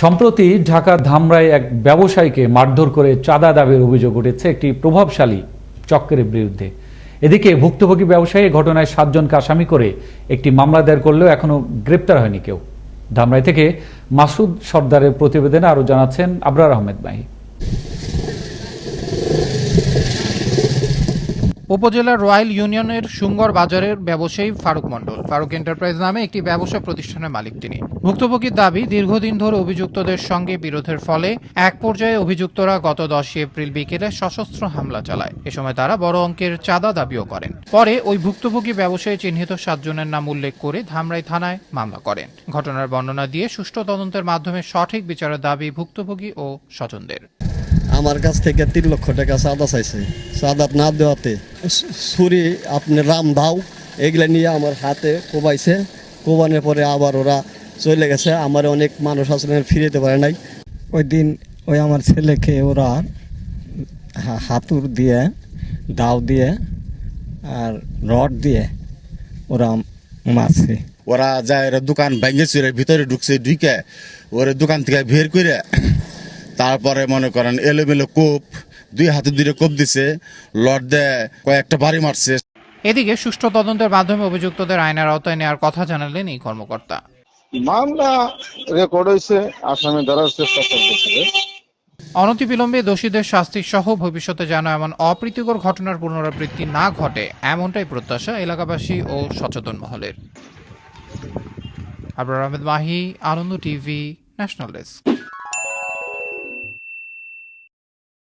সম্প্রতি ঢাকার ধামরায় এক ব্যবসায়ীকে মারধর করে চাঁদা দাবির অভিযোগ উঠেছে একটি প্রভাবশালী চক্রের বিরুদ্ধে। এদিকে ভুক্তভোগী ব্যবসায়ী ঘটনায় 7 জনকে আসামি করে একটি মামলা দায়ের করলেও এখনো গ্রেপ্তার হয়নি কেউ। ধামরাই থেকে মাসুদ সর্দারের প্রতিবেদনে আরো জানাচ্ছেন আবরার আহমেদ মাহি। উপজেলার রয়্যাল ইউনিয়নের সুঙ্গর বাজারের ব্যবসায়ী ফারুক মণ্ডল ফারুক এন্টারপ্রাইজ নামে একটি ব্যবসা প্রতিষ্ঠানের মালিক। তিনি ভুক্তভোগীর দাবি, দীর্ঘদিন ধরে অভিযুক্তদের সঙ্গে বিরোধের ফলে এক পর্যায়ে অভিযুক্তরা গত 10 এপ্রিল বিকেলে সশস্ত্র হামলা চালায়। এ সময় তারা বড় অঙ্কের চাঁদা দাবিও করেন। পরে ওই ভুক্তভোগী ব্যবসায়ী চিহ্নিত 7 জনের নাম উল্লেখ করে ধামরাই থানায় মামলা করেন। ঘটনার বর্ণনা দিয়ে সুষ্ঠু তদন্তের মাধ্যমে সঠিক বিচারের দাবি ভুক্তভোগী ও স্বজনদের। আমার কাছ থেকে 3 লক্ষ টাকা চাঁদা চাইছে। চাঁদা না দেওয়াতে ছুরি আপনি রাম দাও এগুলা নিয়ে আমার হাতে কোবাইছে। কোবানোর পরে আবার ওরা চলে গেছে। আমার অনেক মানুষ আসলে ফিরেতে পারে নাই। ওই দিন ওই আমার ছেলেকে ওরা হাতুর দিয়ে, দাও দিয়ে আর রড দিয়ে ওরা মারছে। ওরা যায় দোকান ভেঙেছে, ভিতরে ঢুকছে, ঢুকে ওরা দোকান থেকে বের করে তারপরে মনে করেন এলোমেলো কোপ, 2 হাতে 2 কোপ দিছে, লট দেয় কয়েকটা বাড়ি মারছে। এদিকে সুষ্ঠু তদন্তের মাধ্যমে অভিযুক্তদের আইনের আওতায় নেওয়ার কথা জানালেন এই কর্মকর্তা। মামলা রেকর্ড হয়েছে, আসামি ধরার চেষ্টা করতেছে। অনতিবিলম্বে দোষীদের শাস্তি সহ ভবিষ্যতে যেন এমন অপ্রীতিকর ঘটনার পুনরাবৃত্তি না ঘটে, এমনটাই প্রত্যাশা এলাকাবাসী ও সচেতন মহলের। আবরার আহমেদ মাহি, আনন্দ টিভি, ন্যাশনাল ডেস্ক।